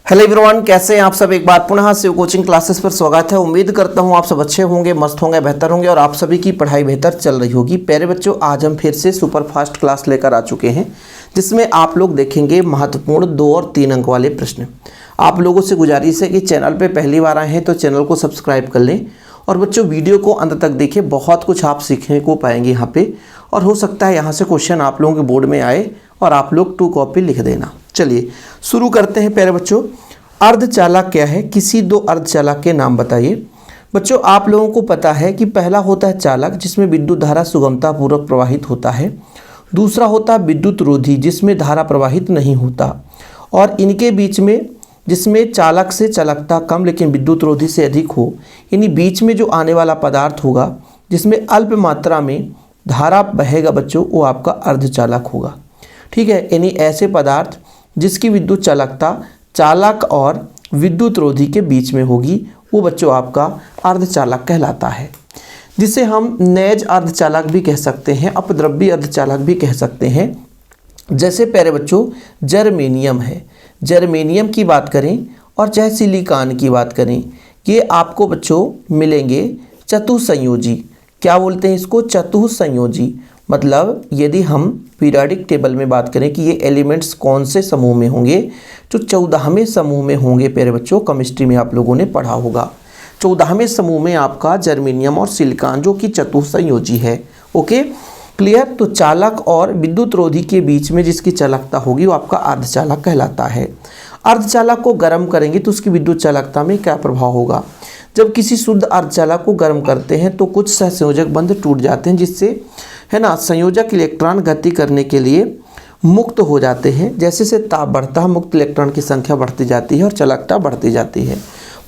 Hello everyone, कैसे हैं आप सब। एक बार पुनः शिव कोचिंग क्लासेस पर स्वागत है। उम्मीद करता हूं आप सब अच्छे होंगे, मस्त होंगे, बेहतर होंगे और आप सभी की पढ़ाई बेहतर चल रही होगी। प्यारे बच्चों, आज हम फिर से सुपर फास्ट क्लास लेकर आ चुके हैं, जिसमें आप लोग देखेंगे महत्वपूर्ण 2 और 3 अंक वाले प्रश्न। आप लोगों से गुजारिश है कि चैनल पर पहली बार आए हैं तो चैनल को सब्सक्राइब कर लें और बच्चों वीडियो को अंत तक देखें। बहुत कुछ आप सीखने को पाएंगे यहाँ पे, और हो सकता है यहाँ से क्वेश्चन आप लोगों के बोर्ड में आए और आप लोग 2 कॉपी लिख देना। चलिए शुरू करते हैं। प्यारे बच्चों, अर्धचालक क्या है? किसी 2 अर्धचालक के नाम बताइए। बच्चों, आप लोगों को पता है कि पहला होता है चालक, जिसमें विद्युत धारा सुगमता पूर्वक प्रवाहित होता है। दूसरा होता है विद्युत रोधी, जिसमें धारा प्रवाहित नहीं होता। और इनके बीच में, जिसमें चालक से चालकता कम लेकिन विद्युत रोधी से अधिक हो, यानी बीच में जो आने वाला पदार्थ होगा जिसमें अल्प मात्रा में धारा बहेगा बच्चों, वो आपका अर्धचालक होगा। ठीक है, यानी ऐसे पदार्थ जिसकी विद्युत चालकता चालक और विद्युत रोधी के बीच में होगी, वो बच्चों आपका अर्धचालक कहलाता है, जिसे हम नेज अर्धचालक भी कह सकते हैं, अपद्रव्य अर्धचालक भी कह सकते हैं। जैसे प्यारे बच्चों जर्मेनियम है, जर्मेनियम की बात करें और चाहे सिलिकॉन की बात करें, ये आपको बच्चों मिलेंगे चतुसंयोजी। क्या बोलते हैं इसको? चतुसंयोजी। मतलब यदि हम पीरियोडिक टेबल में बात करें कि ये एलिमेंट्स कौन से समूह में होंगे, जो 14वें समूह में होंगे। प्यारे बच्चों, केमिस्ट्री में आप लोगों ने पढ़ा होगा 14वें समूह में आपका जर्मेनियम और सिलिकॉन जो कि चतुसंयोजी है। Okay, clear. तो चालक और विद्युत रोधी के बीच में जिसकी चालकता होगी वो आपका अर्धचालक कहलाता है। अर्धचालक को गर्म करेंगे तो उसकी विद्युत चालकता में क्या प्रभाव होगा? जब किसी शुद्ध अर्धचालक को गर्म करते हैं तो कुछ सहसंयोजक बंध टूट जाते हैं, जिससे है ना संयोजक इलेक्ट्रॉन गति करने के लिए मुक्त हो जाते हैं। जैसे से ताप बढ़ता है, मुक्त इलेक्ट्रॉन की संख्या बढ़ती जाती है और चालकता बढ़ती जाती है।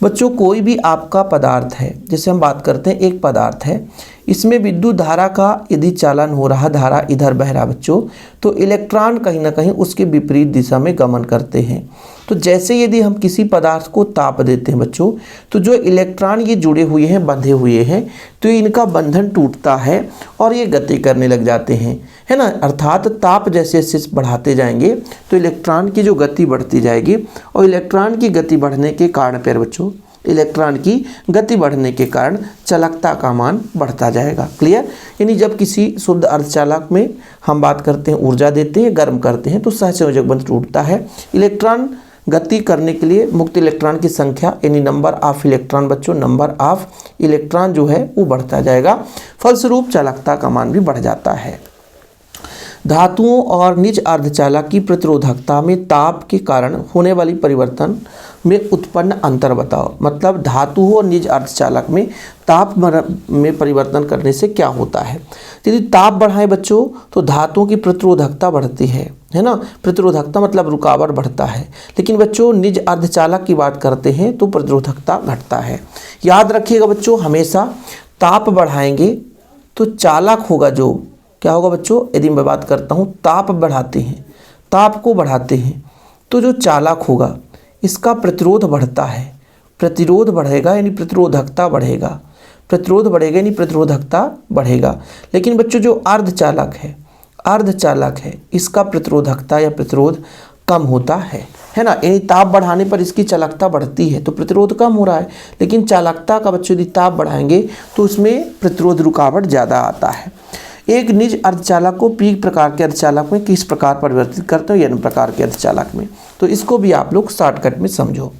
बच्चों, कोई भी आपका पदार्थ है, जैसे हम बात करते हैं एक पदार्थ है, इसमें विद्युत धारा का यदि चालन हो रहा, धारा इधर बह रहा बच्चों, तो इलेक्ट्रॉन कहीं ना कहीं उसके विपरीत दिशा में गमन करते हैं। तो जैसे यदि हम किसी पदार्थ को ताप देते हैं बच्चों, तो जो इलेक्ट्रॉन ये जुड़े हुए हैं, बंधे हुए हैं, तो इनका बंधन टूटता है और ये गति करने लग जाते हैं, है ना। अर्थात ताप जैसे जैसे बढ़ाते जाएंगे तो इलेक्ट्रॉन की जो गति बढ़ती जाएगी, और इलेक्ट्रॉन की गति बढ़ने के कारण प्यारे बच्चों, इलेक्ट्रॉन की गति बढ़ने के कारण चालकता का मान बढ़ता जाएगा। क्लियर। यानी जब किसी शुद्ध अर्धचालक में हम बात करते हैं, ऊर्जा देते हैं, गर्म करते हैं, तो सहसंयोजक बंध टूटता है। इलेक्ट्रॉन गति करने के लिए मुक्त इलेक्ट्रॉन की संख्या यानी नंबर ऑफ इलेक्ट्रॉन बच्चों, नंबर ऑफ इलेक्ट्रॉन जो है वो बढ़ता जाएगा। फलस्वरूप चालकता का मान भी बढ़ जाता है। धातुओं और निज अर्धचालक की प्रतिरोधकता में ताप के कारण होने वाली परिवर्तन में उत्पन्न अंतर बताओ। मतलब धातुओं और निज अर्धचालक में ताप में परिवर्तन करने से क्या होता है? यदि ताप बढ़ाएं बच्चों तो धातुओं की प्रतिरोधकता बढ़ती है ना। प्रतिरोधकता मतलब रुकावट बढ़ता है। लेकिन बच्चों निज अर्धचालक की बात करते हैं तो प्रतिरोधकता घटता है। याद रखिएगा बच्चों, हमेशा ताप बढ़ाएंगे तो चालक होगा, जो क्या होगा बच्चों, यदि मैं बात करता हूँ ताप बढ़ाते हैं, ताप को बढ़ाते हैं, तो जो चालक होगा इसका प्रतिरोध बढ़ता है। प्रतिरोध बढ़ेगा यानी प्रतिरोधकता बढ़ेगा, प्रतिरोध बढ़ेगा यानी प्रतिरोधकता बढ़ेगा। लेकिन बच्चों जो अर्धचालक है इसका प्रतिरोधकता या प्रतिरोध कम होता है ना। यानी ताप बढ़ाने पर इसकी चालकता बढ़ती है तो प्रतिरोध कम हो रहा है, लेकिन चालकता का बच्चों यदि ताप बढ़ाएंगे तो उसमें प्रतिरोध रुकावट ज़्यादा आता है। एक निज अर्धचालक को पी प्रकार के अर्धचालक में किस प्रकार परिवर्तित करते हो? एन प्रकार के अर्धचालक में। तो इसको भी आप लोग शॉर्टकट में समझो।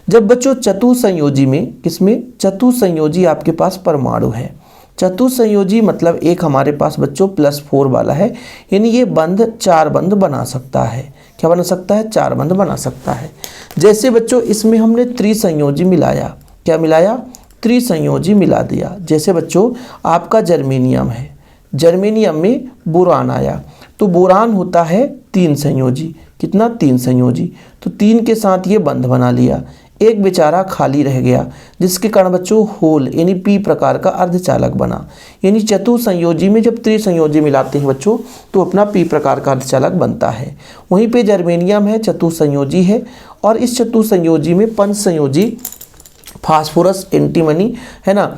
जब बच्चों चतुसंयोजी में, किसमें? चतुसंयोजी आपके पास परमाणु है। चतुसंयोजी मतलब एक हमारे पास बच्चों +4 वाला है, यानी ये बंध 4 बंध बना सकता है। क्या बना सकता है? 4 बंध बना सकता है। जैसे बच्चों इसमें हमने त्रिसंयोजी मिलाया। क्या मिलाया? त्रिसंयोजी मिला दिया। जैसे बच्चों आपका जर्मेनियम है, जर्मेनियम में बोरान आया, तो बोरान होता है 3 संयोजी। कितना? 3 संयोजी। तो 3 के साथ ये बंध बना लिया, एक बेचारा खाली रह गया, जिसके कारण बच्चों होल यानी पी प्रकार का अर्धचालक बना। यानी चतुसंयोजी में जब त्रिसंयोजी मिलाते हैं बच्चों तो अपना पी प्रकार का अर्धचालक बनता है। वहीं पे जर्मेनियम है, चतुसंयोजी है, और इस चतुसंयोजी में पंचसंयोजी फास्फोरस, एंटीमनी है ना,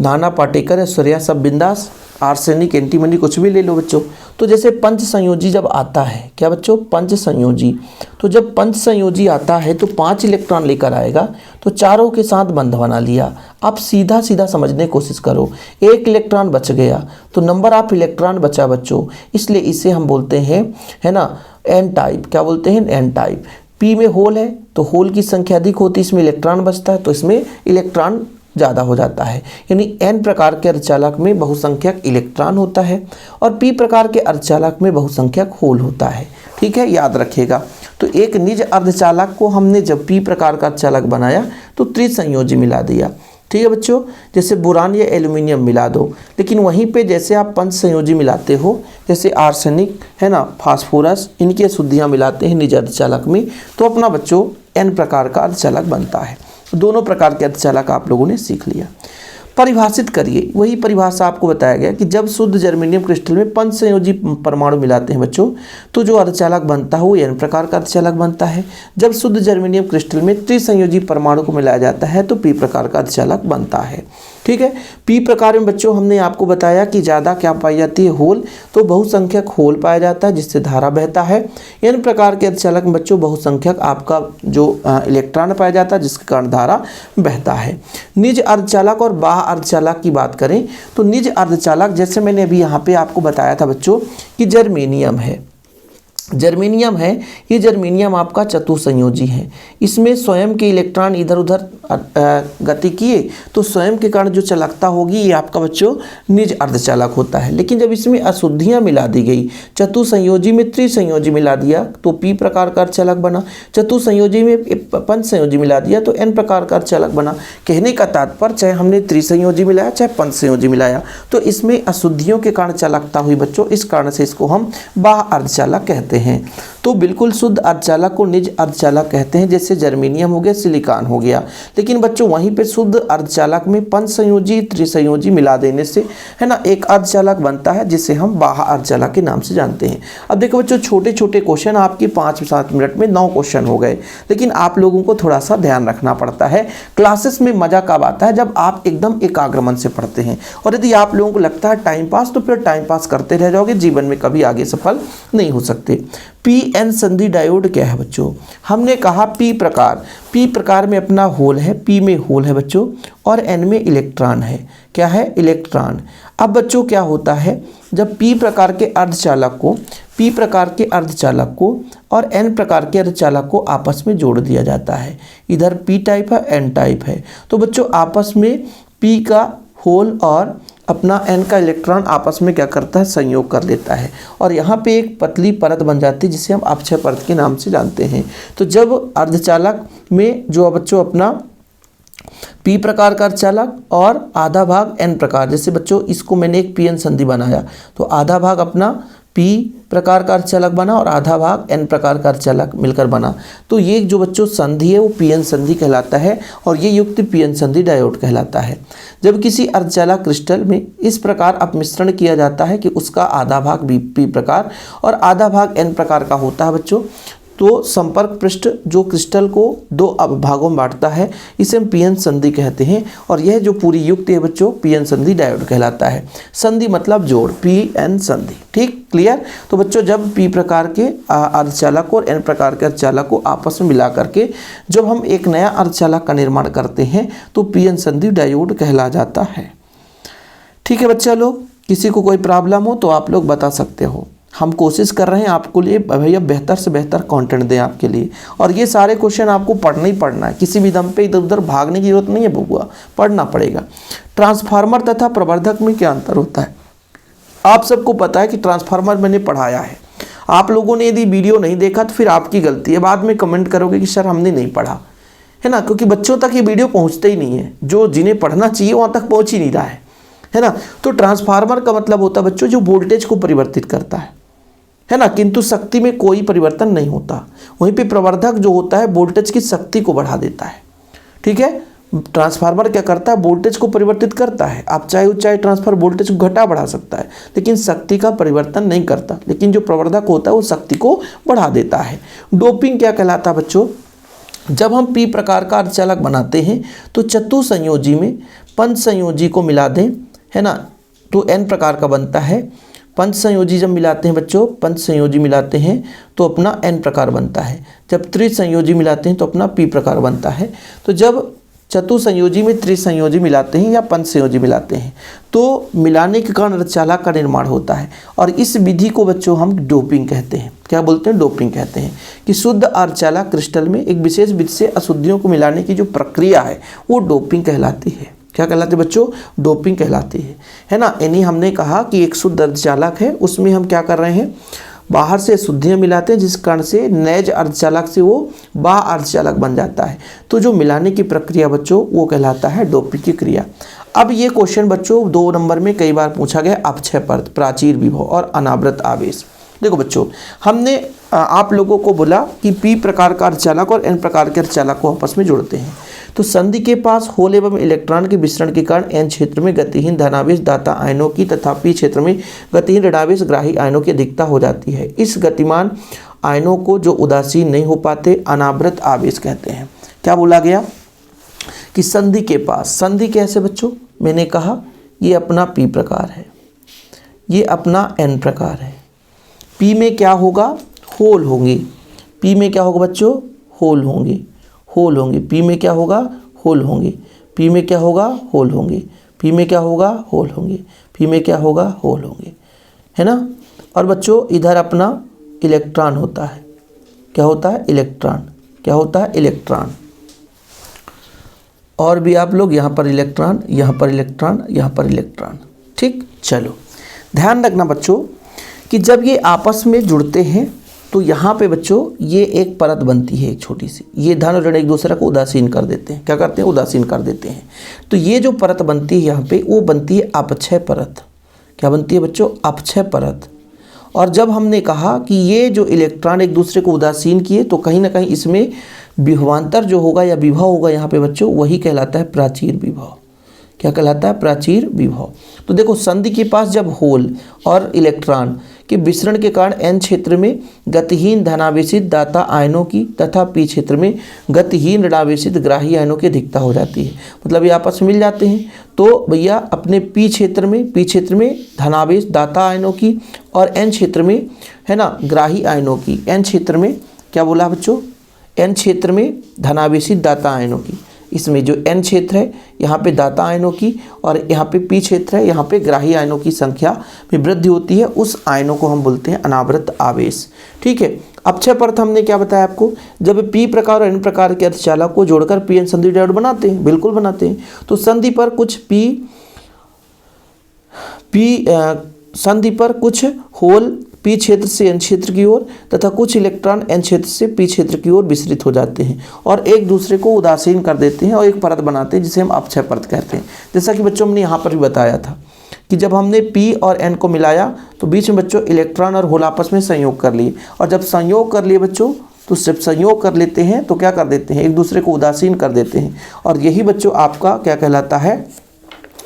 नाना पाटेकर, ऐश्वर्या सब बिंदास, आर्सेनिक, एंटीमनी, कुछ भी ले लो बच्चों। तो जैसे पंच संयोजी जब आता है, क्या बच्चों, पंच संयोजी, तो जब पंच संयोजी आता है तो 5 इलेक्ट्रॉन लेकर आएगा, तो चारों के साथ बंध बना लिया। आप सीधा सीधा समझने की कोशिश करो, 1 इलेक्ट्रॉन बच गया तो नंबर ऑफ इलेक्ट्रॉन बचा बच्चों, इसलिए इसे हम बोलते हैं, है ना, एन टाइप। क्या बोलते हैं, एन टाइप। पी में होल है तो होल की संख्या अधिक होती है, इसमें इलेक्ट्रॉन बचता है, तो इसमें इलेक्ट्रॉन ज़्यादा हो जाता है। यानी एन प्रकार के अर्धचालक में बहुसंख्यक इलेक्ट्रॉन होता है और पी प्रकार के अर्धचालक में बहुसंख्यक होल होता है। ठीक है, याद रखिएगा। तो एक निज अर्धचालक को हमने जब पी प्रकार का अर्धचालक बनाया तो त्रिसंयोजी मिला दिया। ठीक है बच्चों, जैसे बोरान या एल्यूमिनियम मिला दो, लेकिन वहीं पे जैसे आप पंच संयोजी मिलाते हो, जैसे आर्सेनिक है ना, फास्फोरस, इनकी अशुद्धियाँ मिलाते हैं निज अर्धचालक में, तो अपना बच्चों एन प्रकार का अर्धचालक बनता है। दोनों प्रकार के अर्धचालक आप लोगों ने सीख लिया। परिभाषित करिए, वही परिभाषा आपको बताया गया कि जब शुद्ध जर्मेनियम क्रिस्टल में पंच संयोजी परमाणु मिलाते हैं बच्चों, तो जो अर्धचालक बनता है वो एन प्रकार का अर्धचालक बनता है। जब शुद्ध जर्मेनियम क्रिस्टल में त्रिसंयोजी परमाणु को मिलाया जाता है तो पी प्रकार का अर्धचालक बनता है। ठीक है, पी प्रकार में बच्चों हमने आपको बताया कि ज़्यादा क्या पाई जाती है, होल, तो बहुसंख्यक होल पाया जाता है जिससे धारा बहता है। एन प्रकार के अर्धचालक में बच्चों बहुसंख्यक आपका जो इलेक्ट्रॉन पाया जाता है जिसके कारण धारा बहता है। निज अर्धचालक और बाह्य अर्धचालक की बात करें तो निज अर्धचालक, जैसे मैंने अभी यहाँ पे आपको बताया था बच्चों कि जर्मेनियम है, जर्मेनियम है, ये जर्मेनियम आपका चतुसंयोजी है। इसमें स्वयं के इलेक्ट्रॉन इधर उधर गति किए तो स्वयं के कारण जो चालकता होगी ये आपका बच्चों निज अर्धचालक होता है। लेकिन जब इसमें अशुद्धियाँ मिला दी गई, चतुसंयोजी में त्रिसंयोजी मिला दिया तो पी प्रकार का अर्धचालक बना, चतुसंयोजी में पंच संयोजी मिला दिया तो एन प्रकार का अर्धचालक बना। कहने का तात्पर्य चाहे हमने त्रिसंयोजी मिलाया चाहे पंच संयोजी मिलाया तो इसमें अशुद्धियों के कारण चालकता हुई बच्चों, इस कारण से इसको हम बाह्य अर्धचालक कहते हैं। तो बिल्कुल शुद्ध अर्धचालक को निज अर्धचालक कहते हैं, जैसे जर्मेनियम हो गया, सिलिकॉन हो गया। लेकिन बच्चों वहीं पे शुद्ध अर्धचालक में पंच संयोजी त्रिसंयोजी मिला देने से है ना एक अर्धचालक बनता है जिसे हम बाह्य अर्धचालक के नाम से जानते हैं। अब देखो बच्चों, छोटे छोटे क्वेश्चन आपके 5-7 मिनट में 9 क्वेश्चन हो गए, लेकिन आप लोगों को थोड़ा सा ध्यान रखना पड़ता है। क्लासेस में मजा कब आता है, जब आप एकदम एकाग्र मन से पढ़ते हैं। और यदि आप लोगों को लगता है टाइम पास, तो फिर टाइम पास करते रह जाओगे, जीवन में कभी आगे सफल नहीं हो सकते। पी एन संधि डायोड क्या है बच्चों, हमने कहा पी प्रकार में अपना होल है, पी में होल है बच्चों और एन में इलेक्ट्रॉन है। क्या है, इलेक्ट्रॉन। अब बच्चों क्या होता है, जब पी प्रकार के अर्धचालक को और एन प्रकार के अर्धचालक को आपस में जोड़ दिया जाता है। इधर पी टाइप है, एन टाइप है, तो बच्चों आपस में पी का होल और अपना एन का इलेक्ट्रॉन आपस में क्या करता है, संयोग कर लेता है और यहाँ पे एक पतली परत बन जाती है जिसे हम अपक्षय परत के नाम से जानते हैं। तो जब अर्धचालक में जो बच्चों अपना पी प्रकार का अर्धचालक और आधा भाग एन प्रकार, जैसे बच्चों इसको मैंने एक पी एन संधि बनाया तो आधा भाग अपना पी प्रकार का अर्धचालक बना और आधा भाग एन प्रकार का अर्धचालक मिलकर बना, तो ये जो बच्चों संधि है वो पी एन संधि कहलाता है और ये युक्त पी एन संधि डायोड कहलाता है। जब किसी अर्धचालक क्रिस्टल में इस प्रकार अपमिश्रण किया जाता है कि उसका आधा भाग पी प्रकार और आधा भाग एन प्रकार का होता है बच्चों, तो संपर्क पृष्ठ जो क्रिस्टल को 2 भागों में बांटता है इसे हम पी एन संधि कहते हैं और यह जो पूरी युक्त है बच्चों पी एन संधि डायोड कहलाता है। संधि मतलब जोड़, पी एन संधि। ठीक, क्लियर। तो बच्चों जब पी प्रकार के अर्धचालक और एन प्रकार के अर्धचालक को आपस में मिला करके जब हम एक नया अर्धचालक का निर्माण करते हैं तो पी एन संधि डायोड कहला जाता है। ठीक है बच्चा लोग, किसी को कोई प्रॉब्लम हो तो आप लोग बता सकते हो। हम कोशिश कर रहे हैं आपको लिए भैया बेहतर से बेहतर कंटेंट दें आपके लिए, और ये सारे क्वेश्चन आपको पढ़ना ही पढ़ना है, किसी भी दम पे इधर उधर भागने की जरूरत नहीं है बबुआ, पढ़ना पड़ेगा। ट्रांसफार्मर तथा प्रवर्धक में क्या अंतर होता है, आप सबको पता है कि ट्रांसफार्मर मैंने पढ़ाया है। आप लोगों ने यदि वीडियो नहीं देखा तो फिर आपकी गलती है, बाद में कमेंट करोगे कि सर हमने नहीं पढ़ा, है ना, क्योंकि बच्चों तक ये वीडियो पहुँचते ही नहीं है, जो जिन्हें पढ़ना चाहिए वहाँ तक पहुँच ही नहीं रहा है ना। तो ट्रांसफार्मर का मतलब होता है बच्चों जो वोल्टेज को परिवर्तित करता है ना, किंतु शक्ति में कोई परिवर्तन नहीं होता। वहीं पे प्रवर्धक जो होता है वोल्टेज की शक्ति को बढ़ा देता है। ठीक है, ट्रांसफार्मर क्या करता है, वोल्टेज को परिवर्तित करता है। आप चाहे ट्रांसफर वोल्टेज को घटा बढ़ा सकता है लेकिन शक्ति का परिवर्तन नहीं करता, लेकिन जो प्रवर्धक होता है वो शक्ति को बढ़ा देता है। डोपिंग क्या कहलाता है बच्चों, जब हम पी प्रकार का अर्धचालक बनाते हैं तो चतुसंयोजी में पंच संयोजी को मिला दें, है ना, तो n प्रकार का बनता है। पंच संयोजी जब मिलाते हैं बच्चों, पंच संयोजी मिलाते हैं तो अपना n प्रकार बनता है। जब त्रिसंयोजी मिलाते हैं तो अपना p प्रकार बनता है। तो जब चतुसंयोजी में त्रिसंयोजी मिलाते हैं या पंच संयोजी मिलाते हैं तो मिलाने के कारण अर्धचालक का निर्माण होता है, और इस विधि को बच्चों हम डोपिंग कहते हैं। क्या बोलते हैं? डोपिंग कहते हैं कि शुद्ध अर्धचालक क्रिस्टल में एक विशेष विधि से अशुद्धियों को मिलाने की जो प्रक्रिया है वो डोपिंग कहलाती है। क्या कहलाती है बच्चों? डोपिंग कहलाती है ना। यानी हमने कहा कि एक शुद्ध अर्धचालक है, उसमें हम क्या कर रहे हैं, बाहर से अशुद्धियाँ मिलाते हैं, जिस कारण से नैज अर्धचालक से वो बाह्य अर्धचालक बन जाता है। तो जो मिलाने की प्रक्रिया बच्चों वो कहलाता है डोपिंग की क्रिया। अब ये क्वेश्चन बच्चों 2 नंबर में कई बार पूछा गया, अपक्षय परत, प्राचीर विभव और अनावृत आवेश। देखो बच्चों, हमने आप लोगों को बोला कि p प्रकार का अर्धचालक और n प्रकार के अर्धचालक को आपस में जोड़ते हैं। तो संधि के पास होल एवं इलेक्ट्रॉन के विसरण के कारण n क्षेत्र में गतिहीन धनावेश दाता आयनों की तथा p क्षेत्र में गतिहीन ऋणावेश ग्राही आयनों की अधिकता हो जाती है। इस गतिमान आयनों को जो उदासीन नहीं हो पाते अनावृत आवेश कहते हैं। क्या बोला गया कि संधि के पास, संधि कैसे बच्चों? मैंने कहा ये अपना p प्रकार है, ये अपना n प्रकार है। p में क्या होगा? होल होंगे। p में क्या होगा बच्चों? होल होंगे, होल होंगे। p में क्या होगा? होल होंगे। p में क्या होगा? होल होंगे। p में क्या होगा? होल होंगे। p में क्या होगा? होल होंगे, है ना। और बच्चों इधर अपना इलेक्ट्रॉन होता है। क्या होता है? इलेक्ट्रॉन। क्या होता है? इलेक्ट्रॉन। और भी आप लोग यहाँ पर इलेक्ट्रॉन, यहाँ पर इलेक्ट्रॉन, यहाँ पर इलेक्ट्रॉन। ठीक, चलो ध्यान रखना बच्चों कि जब ये आपस में जुड़ते हैं तो यहाँ पे बच्चों ये एक परत बनती है, एक छोटी सी। ये धन और ऋण एक दूसरे को उदासीन कर देते हैं। क्या करते हैं? उदासीन कर देते हैं। तो ये जो परत बनती है यहाँ पे वो बनती है अपक्षय परत। क्या बनती है बच्चों? अपक्षय परत। और जब हमने कहा कि ये जो इलेक्ट्रॉन एक दूसरे को उदासीन किए तो कहीं ना कहीं इसमें विभवांतर जो होगा या विभव होगा यहाँ पे बच्चों, वही कहलाता है प्राचीर विभव। क्या कहलाता है? प्राचीर विभव। तो देखो संधि के पास जब होल और इलेक्ट्रॉन के विसरण के कारण n क्षेत्र में गतिहीन धनावेशित दाता आयनों की तथा p क्षेत्र में गतिहीन ऋणावेशित ग्राही आयनों की अधिकता हो जाती है। मतलब ये आपस में मिल जाते हैं तो भैया अपने p क्षेत्र में धनावेश दाता आयनों की और n क्षेत्र में, है ना, ग्राही आयनों की। n क्षेत्र में क्या बोला बच्चों? n क्षेत्र में धनावेशित दाता आयनों की। इसमें जो n क्षेत्र है यहाँ पे दाता आयनों की और यहाँ पे p क्षेत्र है, यहाँ पे ग्राही आयनों की संख्या में वृद्धि होती है। उस आयनों को हम बोलते हैं अनावृत आवेश। ठीक है। अपक्षय परत हमने क्या बताया आपको? जब p प्रकार और n प्रकार के अर्धचालक को जोड़कर pn संधि डायोड बनाते हैं। बिल्कुल बनाते हैं। तो संधि पर कुछ होल p क्षेत्र से n क्षेत्र की ओर तथा कुछ इलेक्ट्रॉन n क्षेत्र से p क्षेत्र की ओर विसरित हो जाते हैं और एक दूसरे को उदासीन कर देते हैं और एक परत बनाते हैं जिसे हम अपक्षय परत कहते हैं। जैसा कि बच्चों हमने यहाँ पर भी बताया था कि जब हमने p और n को मिलाया तो बीच में बच्चों इलेक्ट्रॉन और होल आपस में संयोग कर लिए, और जब संयोग कर लिए बच्चों तो जब संयोग कर लेते हैं तो क्या कर देते हैं? एक दूसरे को उदासीन कर देते हैं। और यही बच्चों आपका क्या कहलाता है?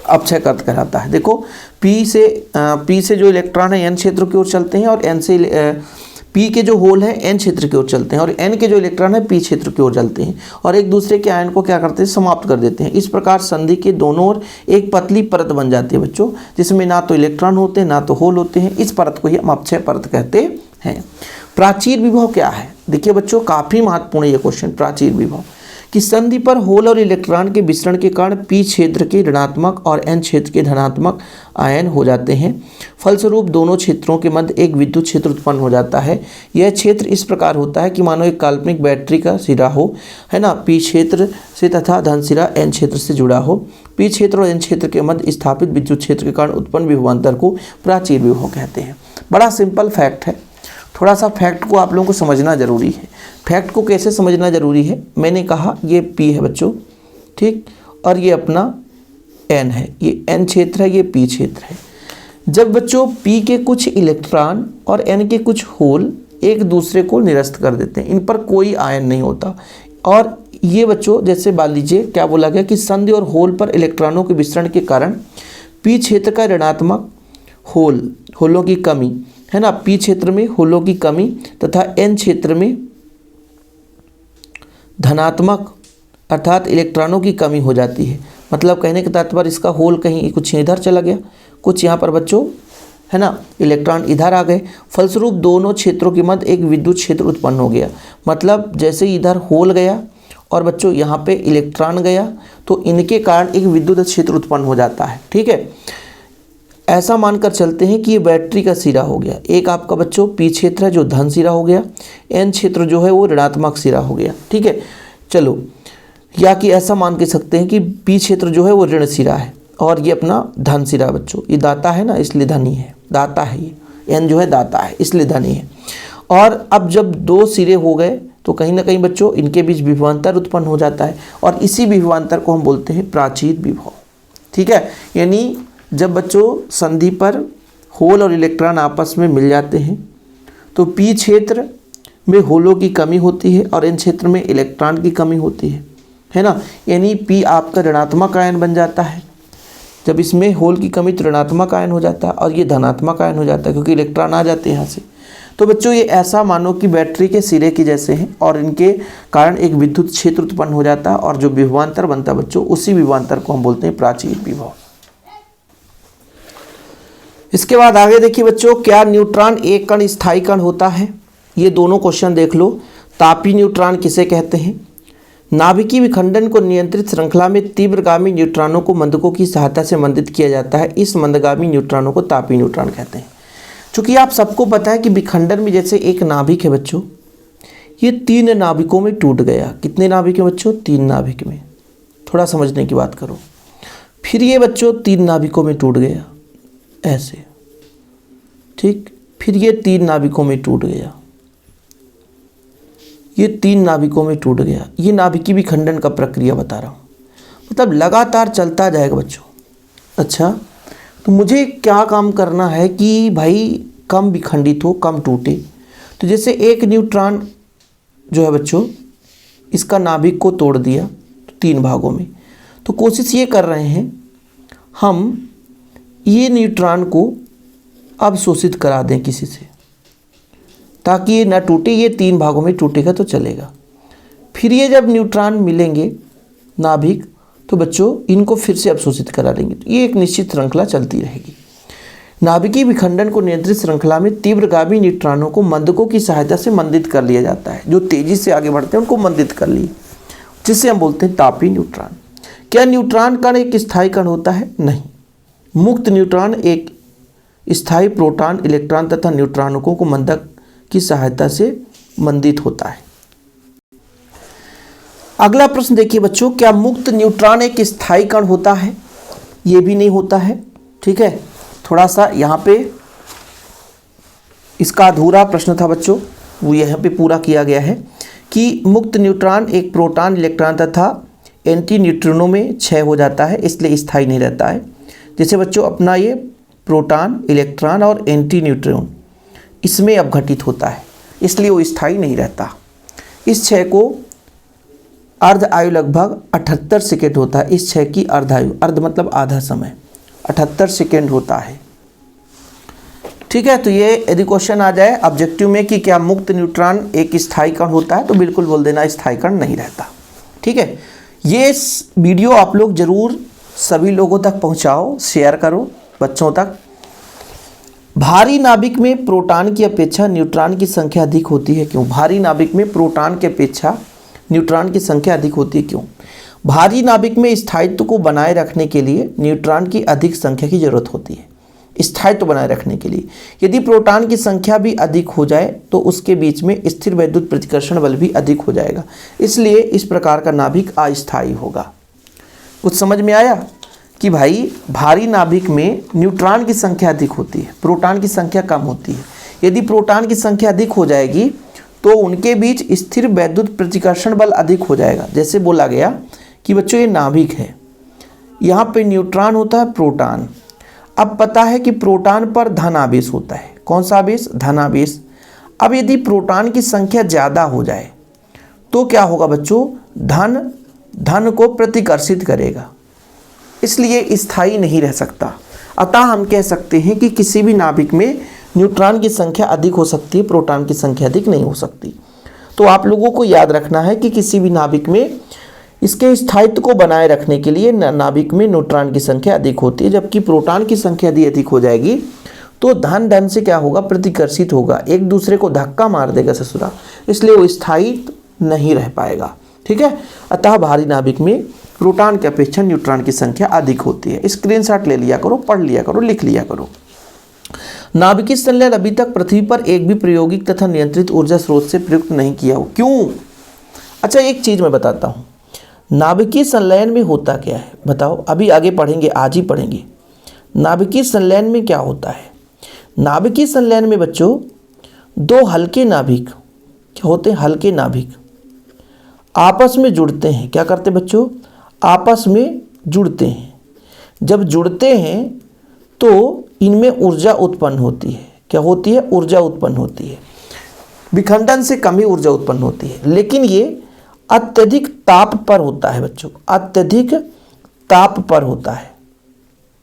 अपक्षय परत कहलाता है। देखो p से जो इलेक्ट्रॉन है n क्षेत्र की ओर चलते हैं और n से p के जो होल है n क्षेत्र की ओर चलते हैं और n के जो इलेक्ट्रॉन है p क्षेत्र की ओर चलते हैं और एक दूसरे के आयन को क्या करते हैं? समाप्त कर देते हैं। इस प्रकार संधि के दोनों ओर एक पतली परत बन जाती है बच्चों, जिसमें ना तो इलेक्ट्रॉन होते हैं ना तो होल होते हैं। इस परत को ही हम अपक्षय परत कहते हैं। प्राचीर विभव क्या है? देखिए बच्चों काफ़ी महत्वपूर्ण ये क्वेश्चन। प्राचीर विभव कि संधि पर होल और इलेक्ट्रॉन के विसरण के कारण p क्षेत्र के ऋणात्मक और n क्षेत्र के धनात्मक आयन हो जाते हैं। फलस्वरूप दोनों क्षेत्रों के मध्य एक विद्युत क्षेत्र उत्पन्न हो जाता है। यह क्षेत्र इस प्रकार होता है कि मानो एक काल्पनिक बैटरी का सिरा हो, है ना, p क्षेत्र से तथा धन सिरा n क्षेत्र से जुड़ा हो। p क्षेत्र और n क्षेत्र के मध्य स्थापित विद्युत क्षेत्र के कारण उत्पन्न विभवांतर को प्राचीर विभव कहते हैं। बड़ा सिंपल फैक्ट है। थोड़ा सा फैक्ट को आप लोगों को समझना जरूरी है। फैक्ट को कैसे समझना जरूरी है? मैंने कहा ये p है बच्चों, ठीक, और ये अपना n है, ये n क्षेत्र है, ये p क्षेत्र है। जब बच्चों p के कुछ इलेक्ट्रॉन और n के कुछ होल एक दूसरे को निरस्त कर देते हैं, इन पर कोई आयन नहीं होता, और ये बच्चों जैसे मान लीजिए क्या बोला गया कि संधि और होल पर इलेक्ट्रॉनों के विसरण के कारण p क्षेत्र का ऋणात्मक होलों की कमी, है ना, p क्षेत्र में होलों की कमी तथा n क्षेत्र में धनात्मक अर्थात इलेक्ट्रॉनों की कमी हो जाती है। मतलब कहने का तात्पर्य इसका होल कहीं कुछ इधर चला गया, कुछ यहाँ पर बच्चों है ना इलेक्ट्रॉन इधर आ गए, फलस्वरूप दोनों क्षेत्रों के मध्य एक विद्युत क्षेत्र उत्पन्न हो गया। मतलब जैसे ही इधर होल गया और बच्चों यहाँ पे इलेक्ट्रॉन गया तो इनके कारण एक विद्युत क्षेत्र उत्पन्न हो जाता है। ठीक है, ऐसा मानकर चलते हैं कि ये बैटरी का सिरा हो गया। एक आपका बच्चों पी क्षेत्र है जो धन सिरा हो गया, एन क्षेत्र जो है वो ऋणात्मक सिरा हो गया। ठीक है, चलो, या कि ऐसा मान के सकते हैं कि पी क्षेत्र जो है वो ऋण सिरा है और ये अपना धन सिरा बच्चों, ये दाता है ना इसलिए धनी है, दाता है ये, एन जो है दाता है इसलिए धनी है। और अब जब दो सिरे हो गए तो कहीं ना कहीं बच्चों इनके बीच विभवांतर उत्पन्न हो जाता है और इसी विभवांतर को हम बोलते हैं प्राचीर विभव। ठीक है, यानी जब बच्चों संधि पर होल और इलेक्ट्रॉन आपस में मिल जाते हैं तो पी क्षेत्र में होलों की कमी होती है और एन क्षेत्र में इलेक्ट्रॉन की कमी होती है ना। यानी पी आपका ऋणात्मक आयन बन जाता है, जब इसमें होल की कमी तो ऋणात्मक आयन हो जाता है और ये धनात्मक आयन हो जाता है क्योंकि इलेक्ट्रॉन आ जाते हैं यहाँ से। तो बच्चों ये ऐसा मानो कि बैटरी के सिरे के जैसे हैं और इनके कारण एक विद्युत क्षेत्र उत्पन्न हो जाता है और जो विभवांतर बनता है बच्चों उसी विभवांतर को हम बोलते हैं प्राचीर विभव। इसके बाद आगे देखिए बच्चों, क्या न्यूट्रॉन एक कण स्थायी कण होता है? ये दोनों क्वेश्चन देख लो। तापी न्यूट्रॉन किसे कहते हैं? नाभिकीय विखंडन को नियंत्रित श्रृंखला में तीव्रगामी न्यूट्रॉनों को मंदकों की सहायता से मंदित किया जाता है। इस मंदगामी न्यूट्रॉनों को तापी न्यूट्रॉन कहते हैं। चूंकि आप सबको पता है कि विखंडन में जैसे एक नाभिक है बच्चों, ये 3 नाभिकों में टूट गया। कितने नाभिक है बच्चों? 3 नाभिक में। थोड़ा समझने की बात करो। फिर ये बच्चों 3 नाभिकों में टूट गया ऐसे, ठीक। फिर ये 3 नाभिकों में टूट गया, ये 3 नाभिकों में टूट गया। ये नाभिकीय विखंडन का प्रक्रिया बता रहा हूँ, मतलब लगातार चलता जाएगा बच्चों। अच्छा, तो मुझे क्या काम करना है कि भाई कम विखंडित हो, कम टूटे। तो जैसे एक न्यूट्रॉन जो है बच्चों, इसका नाभिक को तोड़ दिया 3 भागों में, तो कोशिश ये कर रहे हैं हम ये न्यूट्रॉन को अब शोषित करा दें किसी से, ताकि ये ना टूटे। ये 3 भागों में टूटेगा तो चलेगा। फिर ये जब न्यूट्रॉन मिलेंगे नाभिक, तो बच्चों इनको फिर से अवशोषित करा देंगे। तो ये एक निश्चित श्रृंखला चलती रहेगी। नाभिकीय विखंडन को नियंत्रित श्रृंखला में तीव्रगामी न्यूट्रॉनों को मंदकों की सहायता से मंदित कर लिया जाता है। जो तेजी से आगे बढ़ते हैं उनको मंदित कर लिए, जिसे हम बोलते हैं तापी न्यूट्रॉन। क्या न्यूट्रॉन कण एक स्थायी कण होता है? नहीं। मुक्त न्यूट्रॉन एक स्थायी प्रोटॉन, इलेक्ट्रॉन तथा न्यूट्रॉनों को मंदक की सहायता से मंदित होता है। अगला प्रश्न देखिए बच्चों, क्या मुक्त न्यूट्रॉन एक स्थायी कण होता है? ये भी नहीं होता है। ठीक है, थोड़ा सा यहाँ पे इसका अधूरा प्रश्न था बच्चों, वो यहाँ पे पूरा किया गया है कि मुक्त न्यूट्रॉन एक प्रोटॉन, इलेक्ट्रॉन तथा एंटी न्यूट्रिनो में क्षय हो जाता है, इसलिए स्थायी नहीं रहता है। जैसे बच्चों अपना ये प्रोटॉन, इलेक्ट्रॉन और एंटी न्यूट्रिनो इसमें अपघटित होता है, इसलिए वो स्थायी नहीं रहता। इस क्षय को अर्ध आयु लगभग 78 सेकेंड होता है। इस क्षय की अर्ध आयु, अर्ध मतलब आधा समय, 78 सेकेंड होता है। ठीक है, तो ये यदि क्वेश्चन आ जाए ऑब्जेक्टिव में कि क्या मुक्त न्यूट्रॉन एक स्थायी कण होता है, तो बिल्कुल बोल देना स्थायी कण नहीं रहता। ठीक है, ये वीडियो आप लोग जरूर सभी लोगों तक पहुंचाओ, शेयर करो बच्चों तक। भारी नाभिक में प्रोटॉन की अपेक्षा न्यूट्रॉन की संख्या अधिक होती है, क्यों? भारी नाभिक में प्रोटॉन की अपेक्षा न्यूट्रॉन की संख्या अधिक होती है, क्यों? भारी नाभिक में स्थायित्व को बनाए रखने के लिए न्यूट्रॉन की अधिक संख्या की जरूरत होती है। स्थायित्व बनाए रखने के लिए यदि प्रोटॉन की संख्या भी अधिक हो जाए तो उसके बीच में स्थिर वैद्युत प्रतिकर्षण बल भी अधिक हो जाएगा, इसलिए इस प्रकार का नाभिक अस्थायी होगा। कुछ समझ में आया कि भाई भारी नाभिक में न्यूट्रॉन की संख्या अधिक होती है, प्रोटॉन की संख्या कम होती है। यदि प्रोटॉन की संख्या अधिक हो जाएगी तो उनके बीच स्थिर वैद्युत प्रतिकर्षण बल अधिक हो जाएगा। जैसे बोला गया कि बच्चों ये नाभिक है, यहाँ पे न्यूट्रॉन होता है, प्रोटॉन। अब पता है कि प्रोटॉन पर धन आवेश होता है। कौन सा आवेश? धन आवेश। अब यदि प्रोटॉन की संख्या ज़्यादा हो जाए तो क्या होगा बच्चों? धन को प्रतिकर्षित करेगा, इसलिए स्थायी नहीं रह सकता। अतः हम कह सकते हैं कि किसी भी नाभिक में न्यूट्रॉन की संख्या अधिक हो सकती है, प्रोटॉन की संख्या अधिक नहीं हो सकती। तो आप लोगों को याद रखना है कि किसी भी नाभिक में इसके स्थायित्व को बनाए रखने के लिए नाभिक में न्यूट्रॉन की संख्या अधिक होती है, जबकि प्रोटॉन की संख्या यदि अधिक हो जाएगी तो धन धन से क्या होगा, प्रतिकर्षित होगा, एक दूसरे को धक्का मार देगा ससुरा, इसलिए वो स्थायी नहीं रह पाएगा। ठीक है, अतः भारी नाभिक में प्रोटॉन की अपेक्षा न्यूट्रॉन की संख्या अधिक होती है। स्क्रीनशॉट ले लिया करो, पढ़ लिया करो, लिख लिया करो। नाभिकीय संलयन अभी तक पृथ्वी पर एक भी प्रायोगिक तथा नियंत्रित ऊर्जा स्रोत से प्रयुक्त नहीं किया हो। क्यों? अच्छा, एक चीज मैं बताता हूँ, नाभिकीय संलयन में होता क्या है बताओ, अभी आगे पढ़ेंगे, आज ही पढ़ेंगे। नाभिकीय संलयन में क्या होता है? नाभिकीय संलयन में बच्चों दो हल्के नाभिक क्या होते हैं, हल्के नाभिक आपस में जुड़ते हैं। क्या करते बच्चों? आपस में जुड़ते हैं। जब जुड़ते हैं तो इनमें ऊर्जा उत्पन्न होती है। क्या होती है? ऊर्जा उत्पन्न होती है। विखंडन से कम ही ऊर्जा उत्पन्न होती है, लेकिन ये अत्यधिक ताप पर होता है बच्चों, अत्यधिक ताप पर होता है,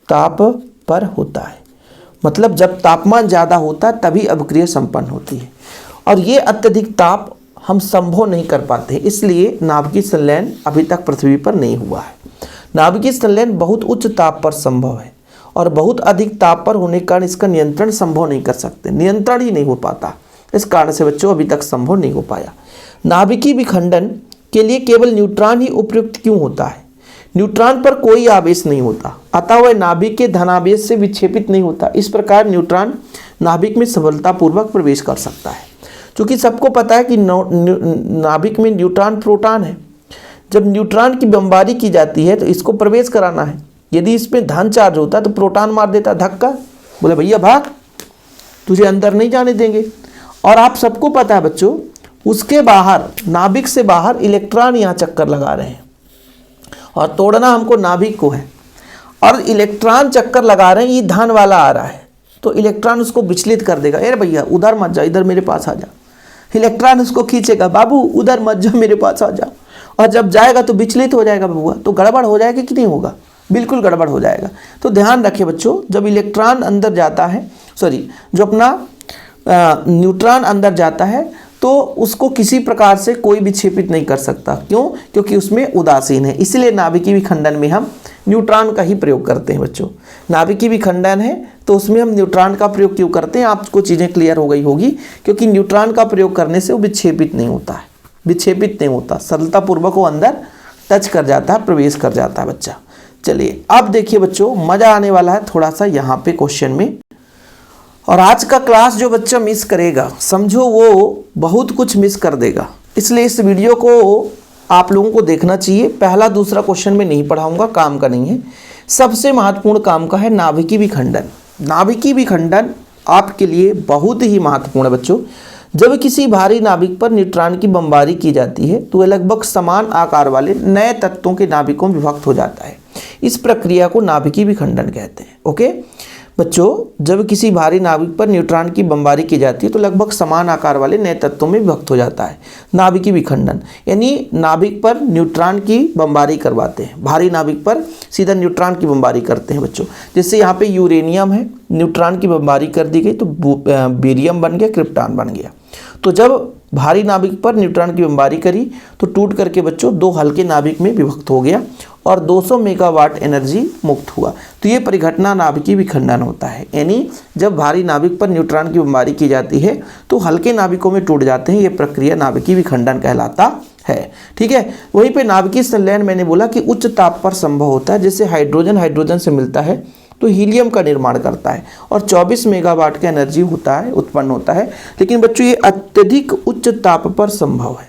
ताप पर होता है। मतलब जब तापमान ज़्यादा होता है तभी अभिक्रिया संपन्न होती है, और ये अत्यधिक ताप हम संभव नहीं कर पाते, इसलिए नाभिकीय संलयन अभी तक पृथ्वी पर नहीं हुआ है। नाभिकीय संलयन बहुत उच्च ताप पर संभव है, और बहुत अधिक ताप पर होने के कारण इसका नियंत्रण संभव नहीं कर सकते, नियंत्रण ही नहीं हो पाता। इस कारण से बच्चों अभी तक संभव नहीं हो पाया। नाभिकीय विखंडन के लिए केवल न्यूट्रॉन ही उपयुक्त क्यों होता है? न्यूट्रॉन पर कोई आवेश नहीं होता, अतः वह नाभिक के धनावेश से विक्षेपित नहीं होता। इस प्रकार न्यूट्रॉन नाभिक में सफलतापूर्वक प्रवेश कर सकता है। क्योंकि सबको पता है कि नाभिक में न्यूट्रॉन प्रोटॉन है। जब न्यूट्रॉन की बमबारी की जाती है तो इसको प्रवेश कराना है। यदि इसमें धन चार्ज होता है तो प्रोटॉन मार देता धक्का, बोले भैया भाग, तुझे अंदर नहीं जाने देंगे। और आप सबको पता है बच्चों, उसके बाहर, नाभिक से बाहर इलेक्ट्रॉन यहाँ चक्कर लगा रहे हैं, और तोड़ना हमको नाभिक को है, और इलेक्ट्रॉन चक्कर लगा रहे हैं, ये धन वाला आ रहा है तो इलेक्ट्रॉन उसको विचलित कर देगा, अरे भैया उधर मत जा, इधर मेरे पास आ जा। इलेक्ट्रॉन उसको खींचेगा, बाबू उधर मत जा, मेरे पास आ जा। और जब जाएगा तो विचलित हो जाएगा बबुआ, तो गड़बड़ हो जाएगा कि नहीं होगा? बिल्कुल गड़बड़ हो जाएगा। तो ध्यान रखें बच्चों, जब इलेक्ट्रॉन अंदर जाता है, जो अपना न्यूट्रॉन अंदर जाता है तो उसको किसी प्रकार से कोई विक्षेपित नहीं कर सकता। क्यों? क्योंकि उसमें उदासीन है। इसलिए नाभिकीय विखंडन में हम न्यूट्रॉन का ही प्रयोग करते हैं बच्चों। नाभिकीय विखंडन है तो उसमें हम न्यूट्रॉन का प्रयोग क्यों करते हैं, आपको चीज़ें क्लियर हो गई होगी। क्योंकि न्यूट्रॉन का प्रयोग करने से वो विक्षेपित नहीं होता है, विक्षेपित नहीं होता, सरलतापूर्वक वो अंदर टच कर जाता है, प्रवेश कर जाता है बच्चा। चलिए अब देखिए बच्चों, मज़ा आने वाला है थोड़ा सा यहाँ पे क्वेश्चन में। और आज का क्लास जो बच्चा मिस करेगा, समझो वो बहुत कुछ मिस कर देगा। इसलिए इस वीडियो को आप लोगों को देखना चाहिए। पहला दूसरा क्वेश्चन में नहीं पढ़ाऊंगा, काम का नहीं है। सबसे महत्वपूर्ण काम का है नाभिकीय विखंडन। नाभिकीय विखंडन आपके लिए बहुत ही महत्वपूर्ण है बच्चों। जब किसी भारी नाभिक पर न्यूट्रॉन की बमबारी की जाती है तो वह लगभग समान आकार वाले नए तत्वों के नाभिकों में विभक्त हो जाता है। इस प्रक्रिया को नाभिकीय विखंडन कहते हैं। ओके बच्चों, जब किसी भारी नाभिक पर न्यूट्रॉन की बमबारी की जाती है तो लगभग समान आकार वाले नए तत्वों में विभक्त हो जाता है। नाभिकीय विखंडन यानी नाभिक पर न्यूट्रॉन की बमबारी करवाते हैं, भारी नाभिक पर सीधा न्यूट्रॉन की बमबारी करते हैं बच्चों। जैसे यहाँ पे यूरेनियम है, न्यूट्रॉन की बमबारी कर दी गई तो बेरियम बन गया, क्रिप्टॉन बन गया। तो जब भारी नाभिक पर न्यूट्रॉन की बमबारी करी तो टूट करके बच्चों दो हल्के नाभिक में विभक्त हो गया और 200 मेगावाट एनर्जी मुक्त हुआ। तो ये परिघटना नाभिकीय विखंडन होता है। यानी जब भारी नाभिक पर न्यूट्रॉन की बमबारी की जाती है तो हल्के नाभिकों में टूट जाते हैं। ये प्रक्रिया नाभिकीय विखंडन कहलाता है। ठीक है, वहीं पे नाभिकीय संलयन मैंने बोला कि उच्च ताप पर संभव होता है। जैसे हाइड्रोजन से मिलता है तो हीलियम का निर्माण करता है और 24 मेगावाट का एनर्जी होता है, उत्पन्न होता है। लेकिन बच्चों ये अत्यधिक उच्च ताप पर संभव है,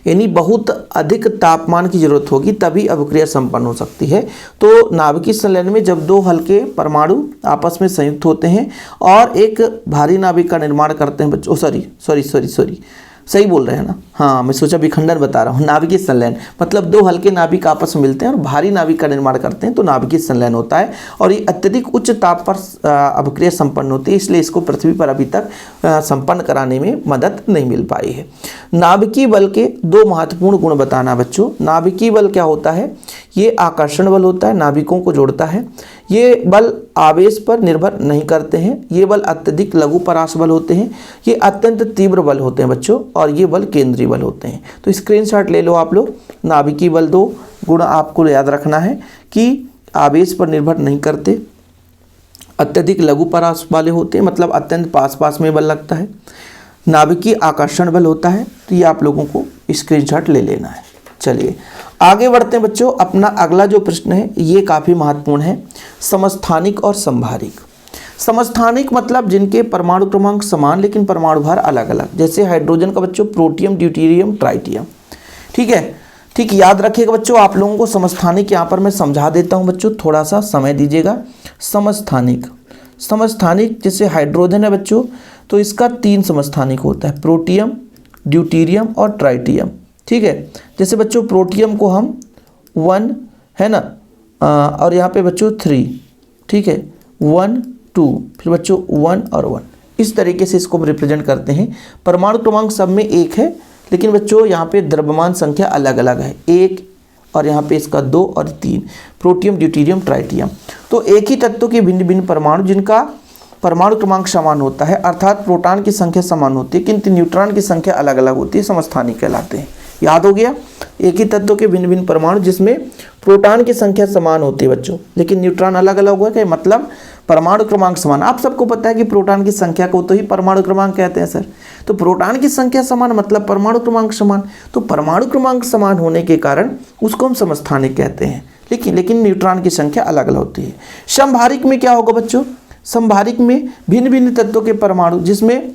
यानी बहुत अधिक तापमान की जरूरत होगी तभी अभिक्रिया संपन्न हो सकती है। तो नाभिकीय संलयन में जब दो हल्के परमाणु आपस में संयुक्त होते हैं और एक भारी नाभिक का निर्माण करते हैं बच्चों, सॉरी सही बोल रहे हैं ना, हाँ मैं सोचा विखंडन बता रहा हूँ। नाभिकीय संलयन मतलब दो हल्के नाभिक आपस में मिलते हैं और भारी नाभिक का निर्माण करते हैं तो नाभिकीय संलयन होता है। और ये अत्यधिक उच्च ताप पर अभिक्रिया संपन्न होती है, इसलिए इसको पृथ्वी पर अभी तक संपन्न कराने में मदद नहीं मिल पाई है। नाभिकीय बल के दो महत्वपूर्ण गुण बताना बच्चों। नाभिकीय बल क्या होता है? ये आकर्षण बल होता है, नाभिकों को जोड़ता है। ये बल आवेश पर निर्भर नहीं करते हैं। ये बल अत्यधिक लघु परास बल होते हैं। ये अत्यंत तीव्र बल होते हैं बच्चों, और ये बल केंद्रीय बल होते हैं। तो स्क्रीनशॉट ले लो आप लोग। नाभिकीय बल 2 गुण आपको याद रखना है कि आवेश पर निर्भर नहीं करते, अत्यधिक लघु परास वाले होते हैं, मतलब अत्यंत पास पास में बल लगता है। नाभिकीय आकर्षण बल होता है। तो ये आप लोगों को स्क्रीनशॉट ले लेना है। चलिए आगे बढ़ते हैं बच्चों। अपना अगला जो प्रश्न है ये काफ़ी महत्वपूर्ण है, समस्थानिक और समभारिक। समस्थानिक मतलब जिनके परमाणु क्रमांक समान लेकिन परमाणु भार अलग अलग, जैसे हाइड्रोजन का बच्चों प्रोटियम, ड्यूटेरियम, ट्राइटियम। ठीक है, ठीक याद रखिएगा बच्चों। आप लोगों को समस्थानिक यहाँ पर मैं समझा देता हूँ बच्चों, थोड़ा सा समय दीजिएगा। समस्थानिक, समस्थानिक जैसे हाइड्रोजन है बच्चों, तो इसका 3 समस्थानिक होता है, प्रोटियम, ड्यूटेरियम और ट्राइटियम। ठीक है, जैसे बच्चों प्रोटियम को हम 1 है ना, और यहाँ पे बच्चों 3, ठीक है, 1 2, फिर बच्चों 1 और 1, इस तरीके से इसको हम रिप्रेजेंट करते हैं। परमाणु क्रमांक सब में 1 है, लेकिन बच्चों यहाँ पे द्रव्यमान संख्या अलग अलग है, 1 और यहाँ पे इसका 2 और 3, प्रोटियम, ड्यूटेरियम, ट्राइटियम। तो एक ही तत्व के भिन्न भिन्न परमाणु जिनका परमाणु क्रमांक समान होता है, अर्थात प्रोटॉन की संख्या समान होती है किंतु न्यूट्रॉन की संख्या अलग अलग होती है, समस्थानिक कहलाते हैं। याद हो गया, एक ही तत्व के भिन्न भिन्न परमाणु जिसमें प्रोटॉन की संख्या समान होती है बच्चों, लेकिन न्यूट्रॉन अलग अलग हुआ क्या, मतलब परमाणु क्रमांक समान। आप सबको पता है कि प्रोटॉन की संख्या को तो ही परमाणु क्रमांक कहते हैं सर। तो प्रोटॉन की संख्या समान मतलब परमाणु क्रमांक समान, तो परमाणु क्रमांक समान होने के कारण उसको हम समस्थानिक कहते हैं, लेकिन न्यूट्रॉन की संख्या अलग अलग होती है। समभारिक में क्या होगा बच्चों, समभारिक में भिन्न भिन्न तत्वों के परमाणु जिसमें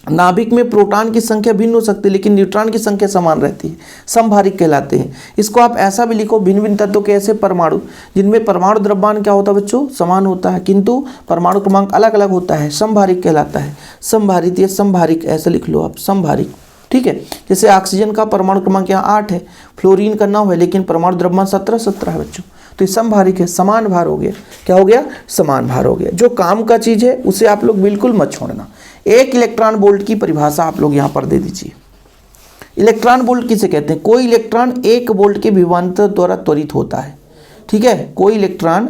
नाभिक में प्रोटॉन की संख्या भिन्न हो सकती है लेकिन न्यूट्रॉन की संख्या समान रहती है, समभारिक कहलाते हैं। इसको आप ऐसा भी लिखो, भिन्न भिन्न तत्वों के ऐसे परमाणु जिनमें परमाणु द्रव्यमान क्या होता है बच्चों, समान होता है किंतु परमाणु क्रमांक अलग अलग होता है, समभारिक कहलाता है। समभारित या समभारिक ऐसे लिख लो आप, समभारिक। ठीक है, जैसे ऑक्सीजन का परमाणु क्रमांक यहाँ 8 है, फ्लोरीन का 9 है, लेकिन परमाणु द्रव्यमान 17 है बच्चों, तो ये समभारिक है, समान भार हो गया। क्या हो गया, समान भार हो गया। जो काम का चीज़ है उसे आप लोग बिल्कुल मत छोड़ना। 1 इलेक्ट्रॉन वोल्ट की परिभाषा आप लोग यहाँ पर दे दीजिए। इलेक्ट्रॉन वोल्ट किसे कहते हैं, कोई इलेक्ट्रॉन 1 वोल्ट के विभवांतर द्वारा त्वरित होता है। ठीक है, कोई इलेक्ट्रॉन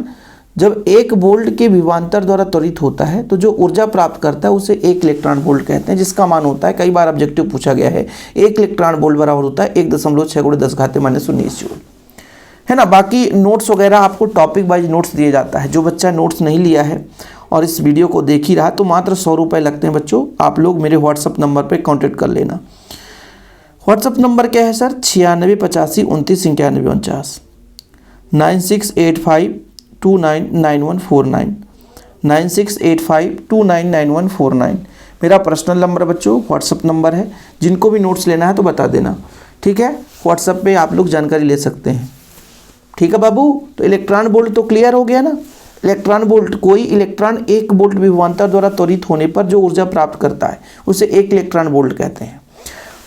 जब 1 वोल्ट के विभवांतर द्वारा त्वरित होता है तो जो ऊर्जा प्राप्त करता है उसे 1 इलेक्ट्रॉन वोल्ट कहते हैं, जिसका मान होता है, कई बार ऑब्जेक्टिव पूछा गया है, 1 इलेक्ट्रॉन वोल्ट बराबर होता है 1.6 × 10⁻⁻⁹ जूल, है ना। बाकी नोट्स वगैरह आपको टॉपिक वाइज नोट्स दिए जाता है। जो बच्चा नोट्स नहीं लिया है और इस वीडियो को देख ही रहा तो मात्र 100 रुपये लगते हैं बच्चों। आप लोग मेरे व्हाट्सअप नंबर पे कांटेक्ट कर लेना। व्हाट्सअप नंबर क्या है सर, 96 85 29 91 49, 9685299149, 9685299149 मेरा पर्सनल नंबर बच्चों, व्हाट्सअप नंबर है। जिनको भी नोट्स लेना है तो बता देना, ठीक है। व्हाट्सअप पे आप लोग जानकारी ले सकते हैं, ठीक है बाबू। तो इलेक्ट्रॉन वोल्ट तो क्लियर हो गया ना। इलेक्ट्रॉन वोल्ट, कोई इलेक्ट्रॉन 1 वोल्ट विभवांतर द्वारा त्वरित होने पर जो ऊर्जा प्राप्त करता है उसे 1 इलेक्ट्रॉन वोल्ट कहते हैं।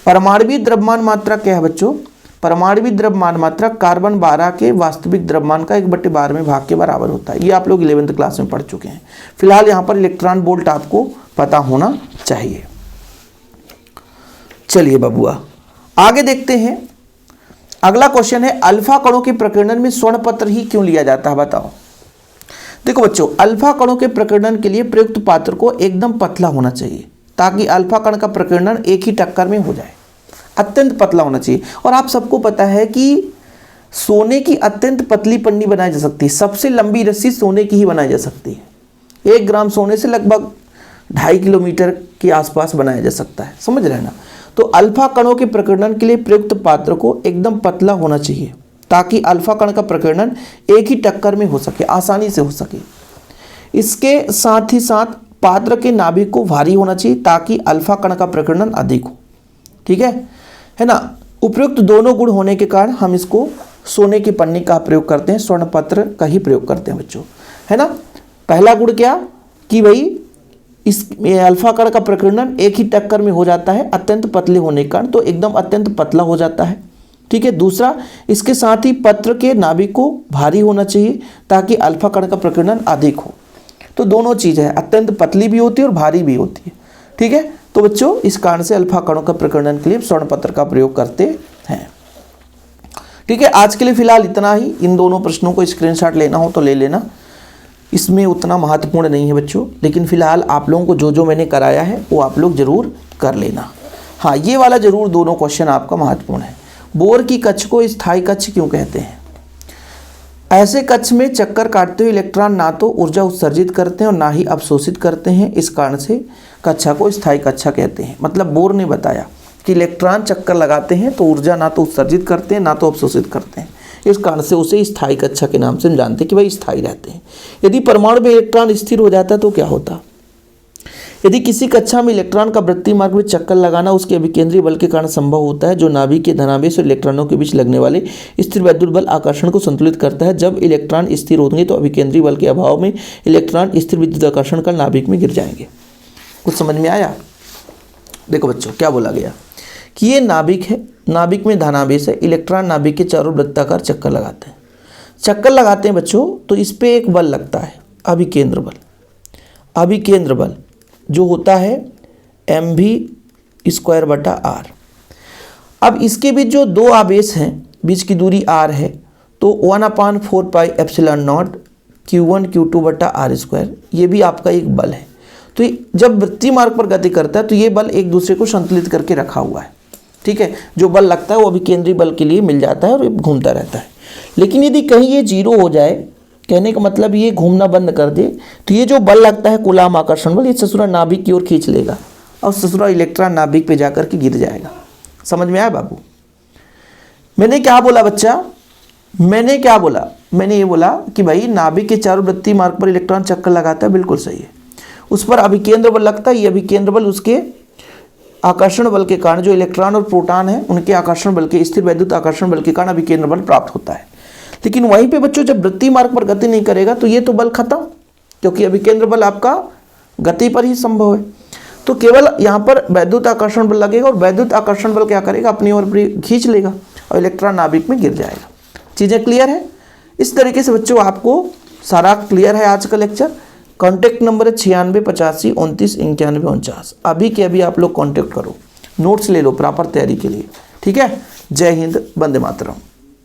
परमाणुवीय द्रव्यमान मात्रा क्या है बच्चों, परमाणुवीय द्रव्यमान मात्रा कार्बन 12 के वास्तविक द्रव्यमान का 1/12 में भाग के बराबर होता है। ये आप लोग 11th क्लास में पढ़ चुके हैं। फिलहाल यहाँ पर इलेक्ट्रॉन वोल्ट आपको पता होना चाहिए। चलिए बबुआ आगे देखते हैं। अगला क्वेश्चन है, अल्फा कणों के प्रकीर्णन में स्वर्ण पत्र ही क्यों लिया जाता है, बताओ। देखो बच्चों, अल्फा कणों के प्रकीर्णन के लिए प्रयुक्त पात्र को एकदम पतला होना चाहिए ताकि अल्फा कण का प्रकीर्णन एक ही टक्कर में हो जाए। अत्यंत पतला होना चाहिए। और आप सबको पता है कि सोने की अत्यंत पतली पन्नी बनाई जा सकती है। सबसे लंबी रस्सी सोने की ही बनाई जा सकती है। 1 ग्राम सोने से लगभग 2.5 किलोमीटर के आसपास बनाया जा सकता है, समझ रहे ना। तो अल्फा कणों के प्रकीर्णन के लिए प्रयुक्त पात्र को एकदम पतला होना चाहिए ताकि अल्फा कण का प्रकीर्णन एक ही टक्कर में हो सके, आसानी से हो सके। इसके साथ ही साथ पात्र के नाभिक को भारी होना चाहिए ताकि अल्फा कण का प्रकीर्णन अधिक हो, ठीक है ना। उपयुक्त दोनों गुण होने के कारण हम इसको सोने की पन्नी का प्रयोग करते हैं, स्वर्ण पत्र का ही प्रयोग करते हैं बच्चों, है ना। पहला गुण क्या कि भाई इस अल्फा कण का प्रकीर्णन एक ही टक्कर में हो जाता है अत्यंत पतले होने के कारण, तो एकदम अत्यंत पतला हो जाता है, ठीक है। दूसरा, इसके साथ ही पत्र के नाभिक को भारी होना चाहिए ताकि अल्फा कण का प्रकीर्णन अधिक हो। तो दोनों चीज़ है, अत्यंत पतली भी होती है और भारी भी होती है, ठीक है। तो बच्चों इस कारण से अल्फा कणों का प्रकीर्णन के लिए स्वर्ण पत्र का प्रयोग करते हैं, ठीक है। आज के लिए फिलहाल इतना ही। इन दोनों प्रश्नों को स्क्रीनशॉट लेना हो तो ले लेना, इसमें उतना महत्वपूर्ण नहीं है बच्चों, लेकिन फिलहाल आप लोगों को जो मैंने कराया है वो आप लोग जरूर कर लेना। हाँ, ये वाला जरूर दोनों क्वेश्चन आपका महत्वपूर्ण है। बोर की कक्ष को स्थायी कक्ष क्यों कहते हैं? ऐसे कक्ष में चक्कर काटते हुए इलेक्ट्रॉन ना तो ऊर्जा उत्सर्जित करते हैं और ना ही अवशोषित करते हैं, इस कारण से कक्षा को स्थायी कक्षा कहते हैं। मतलब बोर ने बताया कि इलेक्ट्रॉन चक्कर लगाते हैं तो ऊर्जा ना तो उत्सर्जित करते हैं ना तो अवशोषित करते हैं, इस कारण से उसे स्थायी कक्षा के नाम से हम जानते हैं कि भाई स्थायी रहते हैं। यदि परमाणु में इलेक्ट्रॉन स्थिर हो जाता है तो क्या होता? यदि किसी कक्षा में इलेक्ट्रॉन का वृत्तीय मार्ग में चक्कर लगाना उसके अभिकेंद्रीय बल के कारण संभव होता है, जो नाभिक के धनावेश और इलेक्ट्रॉनों के बीच लगने वाले स्थिर वैद्युत बल आकर्षण को संतुलित करता है। जब इलेक्ट्रॉन स्थिर होंगे तो अभिकेंद्रीय बल के अभाव में इलेक्ट्रॉन स्थिर विद्युत आकर्षण कर नाभिक में गिर जाएंगे। कुछ समझ में आया? देखो बच्चों क्या बोला गया कि ये नाभिक है, नाभिक में धनावेश है, इलेक्ट्रॉन नाभिक के चारों वृत्ताकार चक्कर लगाते हैं। चक्कर लगाते हैं बच्चों तो इस पर एक बल लगता है, अभिकेंद्र बल। अभिकेंद्र बल जो होता है mv²/r। अब इसके बीच जो दो आवेश हैं, बीच की दूरी r है, तो 1/4πε0 q1 q2/r², ये भी आपका एक बल है। तो जब वृत्तीय मार्ग पर गति करता है तो ये बल एक दूसरे को संतुलित करके रखा हुआ है, ठीक है। जो बल लगता है वो अभिकेंद्रीय बल के लिए मिल जाता है और घूमता रहता है। लेकिन यदि कहीं ये जीरो हो जाए, कहने का मतलब ये घूमना बंद कर दे, तो ये जो बल लगता है कूलाम आकर्षण बल, ये ससुरा नाभिक की ओर खींच लेगा और ससुरा इलेक्ट्रॉन नाभिक पे जाकर के गिर जाएगा। समझ में आया बाबू? मैंने क्या बोला बच्चा? मैंने क्या बोला? मैंने ये बोला कि भाई नाभिक के चारों वृत्तीय मार्ग पर इलेक्ट्रॉन चक्कर लगाता है, बिल्कुल सही है। उस पर अभिकेंद्र बल लगता है, ये अभिकेंद्र बल उसके आकर्षण बल के कारण, जो इलेक्ट्रॉन और प्रोटॉन है उनके आकर्षण बल के, स्थिर वैद्युत आकर्षण बल के कारण अभिकेंद्र बल प्राप्त होता है। लेकिन वहीं पे बच्चों जब वृत्तीय मार्ग पर गति नहीं करेगा तो ये तो बल खत्म, क्योंकि अभिकेंद्र बल आपका गति पर ही संभव है। तो केवल यहाँ पर वैद्युत आकर्षण बल लगेगा और वैद्युत आकर्षण बल क्या करेगा? अपनी ओर खींच लेगा और इलेक्ट्रॉन नाभिक में गिर जाएगा। चीज़ें क्लियर है? इस तरीके से बच्चों आपको सारा क्लियर है आज का लेक्चर। कॉन्टैक्ट नंबर है 96 85 29 91 49। अभी के अभी आप लोग कॉन्टैक्ट करो, नोट्स ले लो प्रॉपर तैयारी के लिए, ठीक है। जय हिंद, वंदे मातरम।